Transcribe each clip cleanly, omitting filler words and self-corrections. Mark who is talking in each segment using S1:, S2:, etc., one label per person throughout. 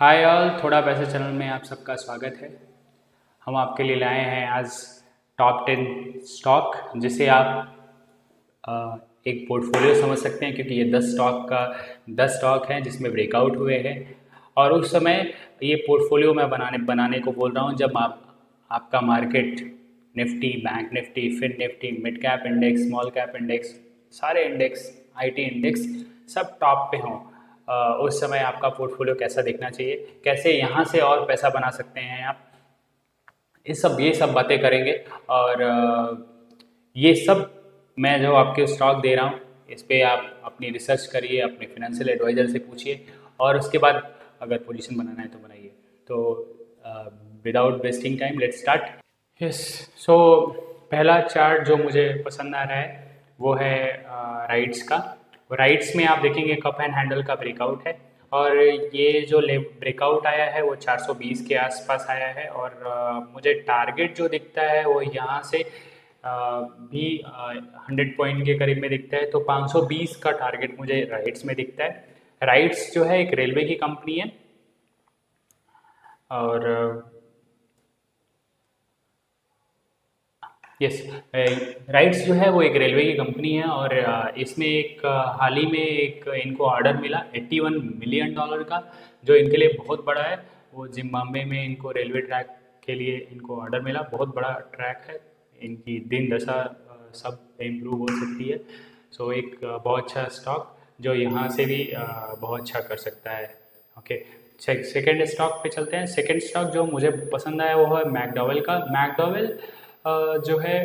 S1: Hi all, थोड़ा पैसा channel में आप सबका स्वागत है। हम आपके लिए लाए हैं आज टॉप 10 स्टॉक, जिसे आप एक पोर्टफोलियो समझ सकते हैं, क्योंकि ये 10 स्टॉक हैं जिसमें ब्रेकआउट हुए हैं। और उस समय ये पोर्टफोलियो मैं बनाने को बोल रहा हूँ जब आपका market Nifty, bank Nifty, fin Nifty, mid cap index, small cap index, सारे इंडेक्स, आईटी इंडेक्स सब टॉप पे हों। उस समय आपका पोर्टफोलियो कैसा दिखना चाहिए, कैसे यहाँ से और पैसा बना सकते हैं आप, ये सब बातें करेंगे। और ये सब मैं जो आपके स्टॉक दे रहा हूँ, इस पे आप अपनी रिसर्च करिए, अपने फाइनेंशियल एडवाइज़र से पूछिए, और उसके बाद अगर पोजीशन बनाना है तो बनाइए। तो without wasting time let's start. Yes. So पहला चार्ट जो मुझे पसंद आ रहा है वो है राइट्स का। राइट्स में आप देखेंगे कप एंड हैंडल का ब्रेकआउट है, और ये जो ब्रेकआउट आया है वो 420 के आसपास आया है। और मुझे टारगेट जो दिखता है वो यहाँ से भी 100 पॉइंट के करीब में दिखता है, तो 520 का टारगेट मुझे राइट्स में दिखता है। राइट्स जो है एक रेलवे की कंपनी है, और यस, राइट्स जो है वो एक रेलवे की कंपनी है। और इसमें एक हाल ही में एक इनको ऑर्डर मिला $81 मिलियन का, जो इनके लिए बहुत बड़ा है। वो जिम्बाब्वे में इनको रेलवे ट्रैक के लिए इनको ऑर्डर मिला, बहुत बड़ा ट्रैक है। इनकी दिन दशा सब इम्प्रूव हो सकती है। सो एक बहुत अच्छा स्टॉक जो यहाँ से भी बहुत अच्छा कर सकता है। ओके, सेकेंड स्टॉक पे चलते हैं। सेकेंड स्टॉक जो मुझे पसंद आया वो है मैकडॉवेल का। मैकडॉवेल जो है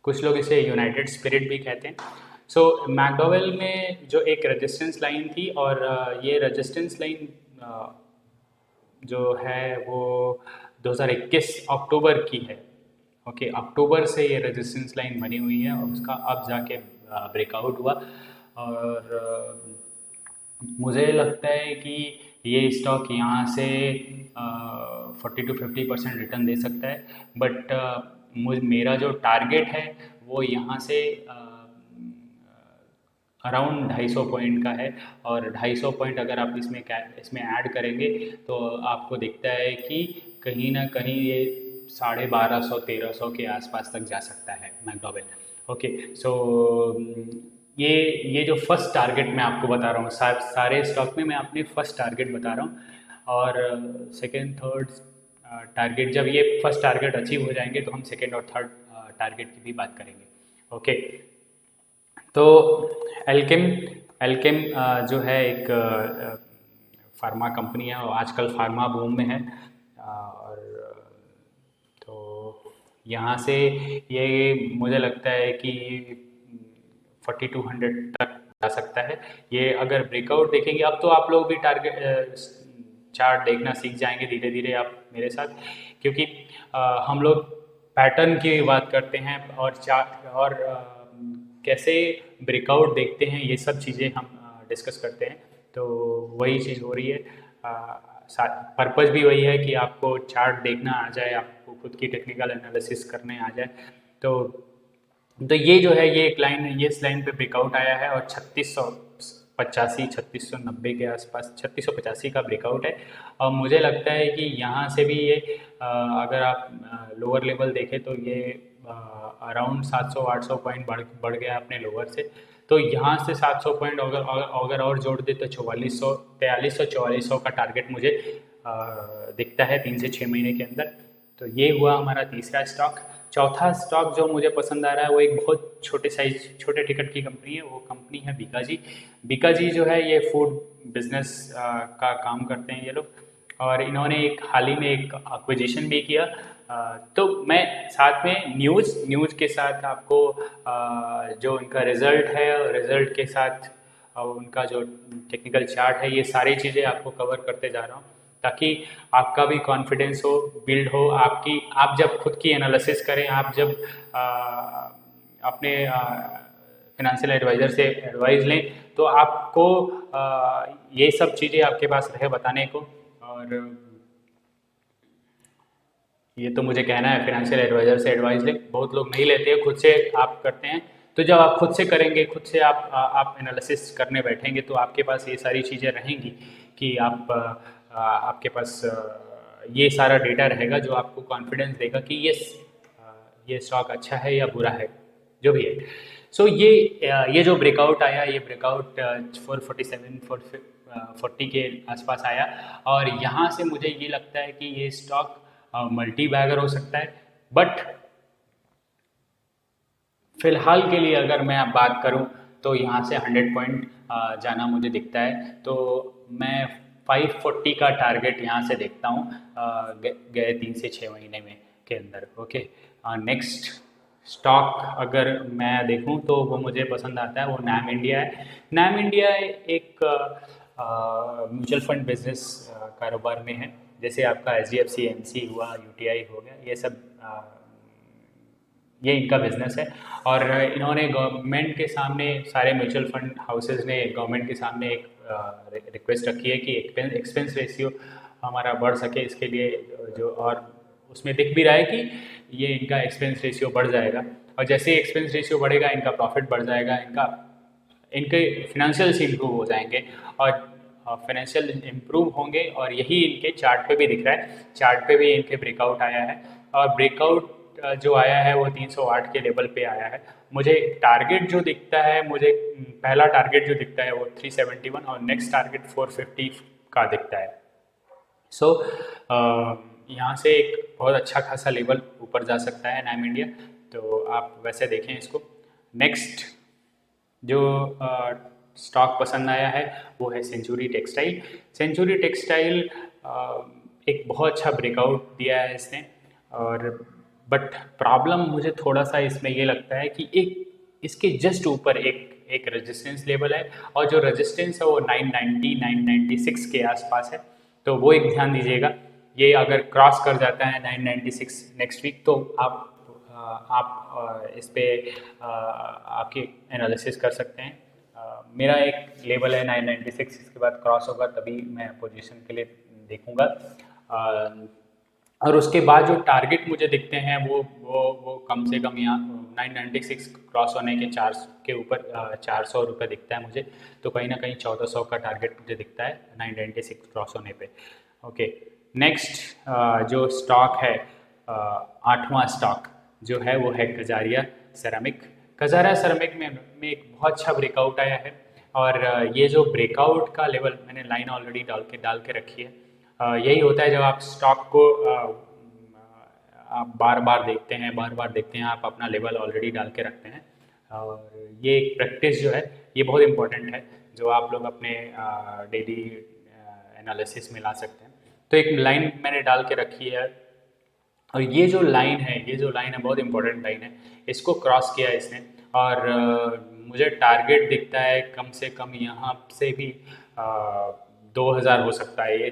S1: कुछ लोग इसे यूनाइटेड स्पिरिट भी कहते हैं। सो मैकडॉवेल में जो एक रेजिस्टेंस लाइन थी, और ये रेजिस्टेंस लाइन जो है वो 2021 अक्टूबर की है। ओके, अक्टूबर से ये रेजिस्टेंस लाइन बनी हुई है, और उसका अब जाके ब्रेकआउट हुआ। और मुझे लगता है कि ये स्टॉक यहाँ से 40 to 50% रिटर्न दे सकता है। बट मेरा जो टारगेट है वो यहाँ से अराउंड 250 पॉइंट का है। और 250 पॉइंट अगर आप इसमें ऐड करेंगे तो आपको दिखता है कि कहीं ना कहीं ये 1250 1300 के आसपास तक जा सकता है मैकडॉवेल। ओके। सो ये ये जो फर्स्ट टारगेट मैं आपको बता रहा हूँ, सारे स्टॉक में मैं अपने फर्स्ट टारगेट बता रहा हूँ। और सेकेंड थर्ड टारगेट, जब ये फर्स्ट टारगेट अचीव हो जाएंगे तो हम सेकेंड और थर्ड टारगेट की भी बात करेंगे। ओके। तो एल्केम एल्केम जो है एक फार्मा कंपनी है, और आजकल फार्मा बूम में है। और तो यहाँ से ये मुझे लगता है कि 4200 तक जा सकता है। ये अगर ब्रेकआउट देखेंगे, अब तो आप लोग भी टारगेट चार्ट देखना सीख जाएंगे धीरे धीरे आप मेरे साथ, क्योंकि हम लोग पैटर्न की बात करते हैं, और चार्ट और कैसे ब्रेकआउट देखते हैं, ये सब चीज़ें हम डिस्कस करते हैं। तो वही चीज़ हो रही है। पर्पज़ भी वही है कि आपको चार्ट देखना आ जाए, आपको खुद की टेक्निकल एनालिसिस करने आ जाए। तो ये जो है, ये एक लाइन, ये इस लाइन पे ब्रेकआउट आया है, और 3685 3690 के आसपास 3685 का ब्रेकआउट है। और मुझे लगता है कि यहाँ से भी ये अगर आप लोअर लेवल देखें तो ये अराउंड 700 800 पॉइंट बढ़ गया अपने लोअर से। तो यहाँ से 700 पॉइंट अगर अगर और जोड़ दे तो 4400 4300 4400 का टारगेट मुझे दिखता है 3 से 6 महीने के अंदर। तो ये हुआ हमारा तीसरा स्टॉक। चौथा स्टॉक जो मुझे पसंद आ रहा है वो एक बहुत छोटे टिकट की कंपनी है। वो कंपनी है बीकाजी। बीकाजी जो है ये फूड बिजनेस का काम करते हैं ये लोग, और इन्होंने एक हाल ही में एक एक्विजिशन भी किया। तो मैं साथ में न्यूज़ के साथ आपको जो इनका रिज़ल्ट है, रिज़ल्ट के साथ उनका जो टेक्निकल चार्ट है, ये सारी चीज़ें आपको कवर करते जा रहा हूँ, ताकि आपका भी कॉन्फिडेंस हो, बिल्ड हो। आप जब खुद की एनालिसिस करें, आप जब अपने फिनेंशियल एडवाइज़र से एडवाइस लें, तो आपको ये सब चीज़ें आपके पास रहे बताने को। और ये तो मुझे कहना है, फिनेंशियल एडवाइज़र से एडवाइस लें। बहुत लोग नहीं लेते हैं, खुद से आप करते हैं। तो जब आप खुद से करेंगे, खुद से आप एनालिसिस करने बैठेंगे तो आपके पास ये सारी चीज़ें रहेंगी कि आपके पास ये सारा डेटा रहेगा जो आपको कॉन्फिडेंस देगा कि ये स्टॉक अच्छा है या बुरा है, जो भी है। सो ये जो ब्रेकआउट आया, ये ब्रेकआउट 447 440 के आसपास आया, और यहाँ से मुझे ये लगता है कि ये स्टॉक मल्टी बैगर हो सकता है। बट फिलहाल के लिए अगर मैं अब बात करूं तो यहाँ से 100 पॉइंट जाना मुझे दिखता है, तो मैं 540 का टारगेट यहाँ से देखता हूँ गए 3 से 6 महीने में के अंदर। ओके, नेक्स्ट स्टॉक अगर मैं देखूं तो वो मुझे पसंद आता है, वो नाम इंडिया है। नाम इंडिया एक म्यूचुअल फंड बिजनेस कारोबार में है, जैसे आपका HDFC AMC हुआ, UTI हो गया, ये सब ये इनका बिजनेस है। और इन्होंने गवर्नमेंट के सामने, सारे म्यूचुअल फंड हाउसेज ने गवर्नमेंट के सामने एक रिक्वेस्ट रखी है कि एक्सपेंस रेशियो हमारा बढ़ सके, इसके लिए जो, और उसमें दिख भी रहा है कि ये इनका एक्सपेंस रेशियो बढ़ जाएगा, और जैसे ही एक्सपेंस रेशियो बढ़ेगा इनका प्रॉफिट बढ़ जाएगा, इनके फिनेंशियल्स इंप्रूव हो जाएंगे, और फाइनेंशियल इम्प्रूव होंगे, और यही इनके चार्ट पे भी दिख रहा है। चार्ट पे भी इनके ब्रेकआउट आया है, और ब्रेकआउट जो आया है वो 308 के लेवल पे आया है। मुझे टारगेट जो दिखता है, मुझे पहला टारगेट जो दिखता है वो 371, और नेक्स्ट टारगेट 450 का दिखता है। सो यहाँ से एक बहुत अच्छा खासा लेवल ऊपर जा सकता है नाम इंडिया, तो आप वैसे देखें इसको। नेक्स्ट जो स्टॉक पसंद आया है वो है सेंचुरी टेक्सटाइल। सेंचुरी टेक्सटाइल एक बहुत अच्छा ब्रेकआउट दिया है इसने, और बट प्रॉब्लम मुझे थोड़ा सा इसमें ये लगता है कि एक इसके जस्ट ऊपर एक रेजिस्टेंस लेवल है, और जो रेजिस्टेंस है वो 990 996 के आसपास है, तो वो एक ध्यान दीजिएगा। ये अगर क्रॉस कर जाता है 996 नेक्स्ट वीक, तो आप इस पे आपकी एनालिसिस कर सकते हैं। मेरा एक लेवल है 996, इसके बाद क्रॉस होगा तभी मैं पोजीशन के लिए देखूंगा। और उसके बाद जो टारगेट मुझे दिखते हैं वो कम से कम यहाँ 996 क्रॉस होने के 4 के ऊपर 400 रुपये दिखता है मुझे, तो कहीं ना कहीं 1400 का टारगेट मुझे दिखता है 996 क्रॉस होने पे। ओके, नेक्स्ट जो स्टॉक है, 8वां स्टॉक जो है वो है कजारिया सेरामिक। कजारिया सेरामिक में एक बहुत अच्छा ब्रेकआउट आया है, और ये जो ब्रेकआउट का लेवल मैंने लाइन ऑलरेडी डाल के रखी है। यही होता है जब आप स्टॉक को आप बार बार देखते हैं, आप अपना लेवल ऑलरेडी डाल के रखते हैं, और ये एक प्रैक्टिस जो है ये बहुत इम्पोर्टेंट है, जो आप लोग अपने डेली एनालिसिस में ला सकते हैं। तो एक लाइन मैंने डाल के रखी है, और ये जो लाइन है बहुत इंपॉर्टेंट लाइन है, इसको क्रॉस किया है इसने, और मुझे टारगेट दिखता है कम से कम यहाँ से भी 2000 हो सकता है ये,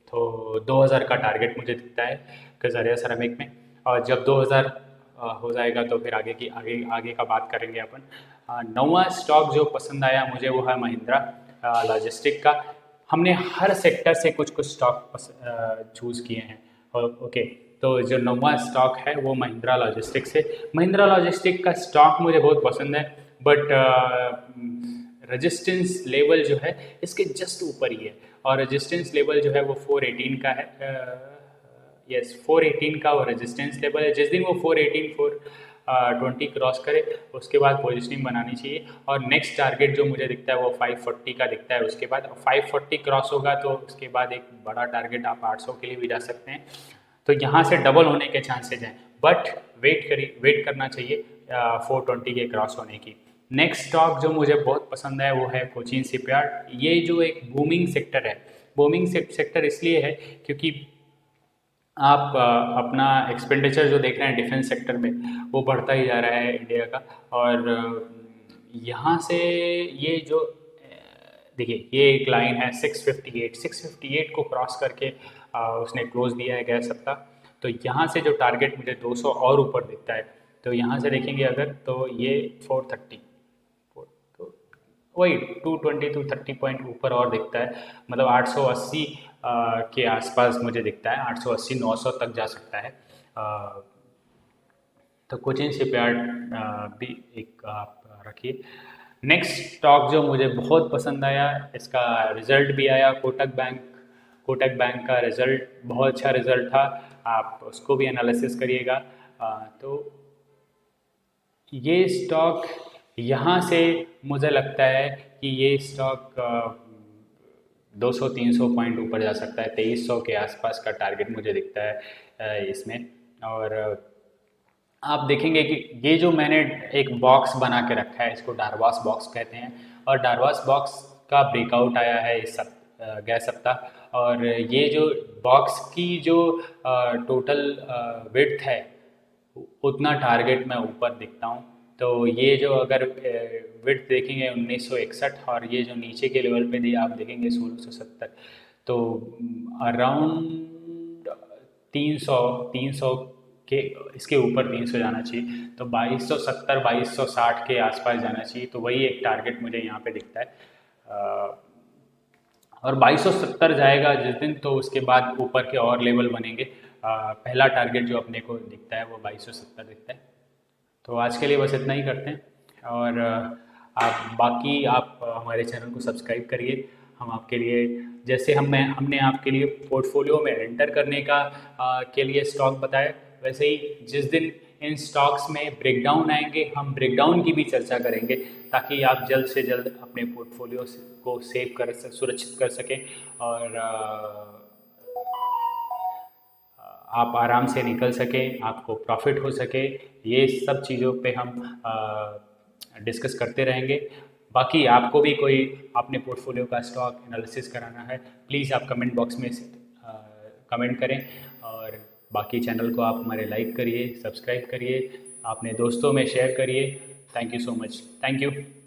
S1: तो 2000 का टारगेट मुझे दिखता है कजारिया सेरामिक में, और जब 2000 हो जाएगा तो फिर आगे का बात करेंगे अपन। 9वां स्टॉक जो पसंद आया मुझे वो है महिंद्रा लॉजिस्टिक का। हमने हर सेक्टर से कुछ कुछ स्टॉक चूज़ किए हैं, ओके, तो जो 9वां स्टॉक है वो महिंद्रा लॉजिस्टिक से। महिंद्रा लॉजिस्टिक का स्टॉक मुझे बहुत पसंद है, बट रेजिस्टेंस लेवल जो है इसके जस्ट ऊपर ही है, और रेजिस्टेंस लेवल जो है वो 418 का है। यस, 418 का वो रेजिस्टेंस लेवल है। जिस दिन वो 420 क्रॉस करे उसके बाद पोजिशनिंग बनानी चाहिए, और नेक्स्ट टारगेट जो मुझे दिखता है वो 540 का दिखता है। उसके बाद 540 क्रॉस होगा तो उसके बाद एक बड़ा टारगेट आप 800 के लिए भी जा सकते हैं, तो यहाँ से डबल होने के चांसेज हैं, बट वेट करना चाहिए 420 के क्रॉस होने की। नेक्स्ट स्टॉक जो मुझे बहुत पसंद है वो है कोचीन शिपयार्ड। ये जो एक बूमिंग सेक्टर है, बूमिंग सेक्टर इसलिए है क्योंकि आप अपना एक्सपेंडिचर जो देख रहे हैं डिफेंस सेक्टर में वो बढ़ता ही जा रहा है इंडिया का, और यहाँ से ये जो देखिए ये एक लाइन है 658 को क्रॉस करके उसने क्लोज दिया है गया सप्ताह, तो यहाँ से जो टारगेट मुझे 200 और ऊपर दिखता है, तो यहाँ से देखेंगे अगर तो ये 430, तो वही 220 to 30 पॉइंट ऊपर और दिखता है, मतलब 880 के आसपास मुझे दिखता है, 880 900 तक जा सकता है। तो कोचीन शिपयार्ड भी एक आप रखिए। नेक्स्ट स्टॉक जो मुझे बहुत पसंद आया, इसका रिज़ल्ट भी आया, कोटक बैंक का रिज़ल्ट बहुत अच्छा रिज़ल्ट था, आप उसको भी एनालिसिस करिएगा। तो ये स्टॉक यहाँ से मुझे लगता है कि ये स्टॉक 200-300 पॉइंट ऊपर जा सकता है, 2300 के आसपास का टारगेट मुझे दिखता है इसमें। और आप देखेंगे कि ये जो मैंने एक बॉक्स बना के रखा है, इसको डारवास बॉक्स कहते हैं, और डारवास बॉक्स का ब्रेकआउट आया है इस गए सप्ताह। और ये जो बॉक्स की जो टोटल विड्थ है, उतना टारगेट मैं ऊपर दिखता हूँ। तो ये जो अगर विड्थ देखेंगे 1961, और ये जो नीचे के लेवल पे दिए आप देखेंगे 1670, तो अराउंड 300 300 के इसके ऊपर 300 जाना चाहिए, तो 2270 2260 के आसपास जाना चाहिए, तो वही एक टारगेट मुझे यहाँ पे दिखता है। और 2270 जाएगा जिस दिन, तो उसके बाद ऊपर के और लेवल बनेंगे। पहला टारगेट जो अपने को दिखता है वो 2270 दिखता है। तो आज के लिए बस इतना ही करते हैं, और आप हमारे चैनल को सब्सक्राइब करिए। हम आपके लिए, जैसे हमने आपके लिए पोर्टफोलियो में एंटर करने का के लिए स्टॉक बताए, वैसे ही जिस दिन इन स्टॉक्स में ब्रेकडाउन आएंगे, हम ब्रेकडाउन की भी चर्चा करेंगे, ताकि आप जल्द से जल्द अपने पोर्टफोलियो को सुरक्षित कर सकें, और आप आराम से निकल सकें, आपको प्रॉफिट हो सके। ये सब चीज़ों पे हम डिस्कस करते रहेंगे। बाकी आपको भी कोई अपने पोर्टफोलियो का स्टॉक एनालिसिस कराना है, प्लीज़ आप कमेंट बॉक्स में कमेंट करें, और बाकी चैनल को आप हमारे लाइक करिए, सब्सक्राइब करिए, अपने दोस्तों में शेयर करिए। Thank you so much. Thank you.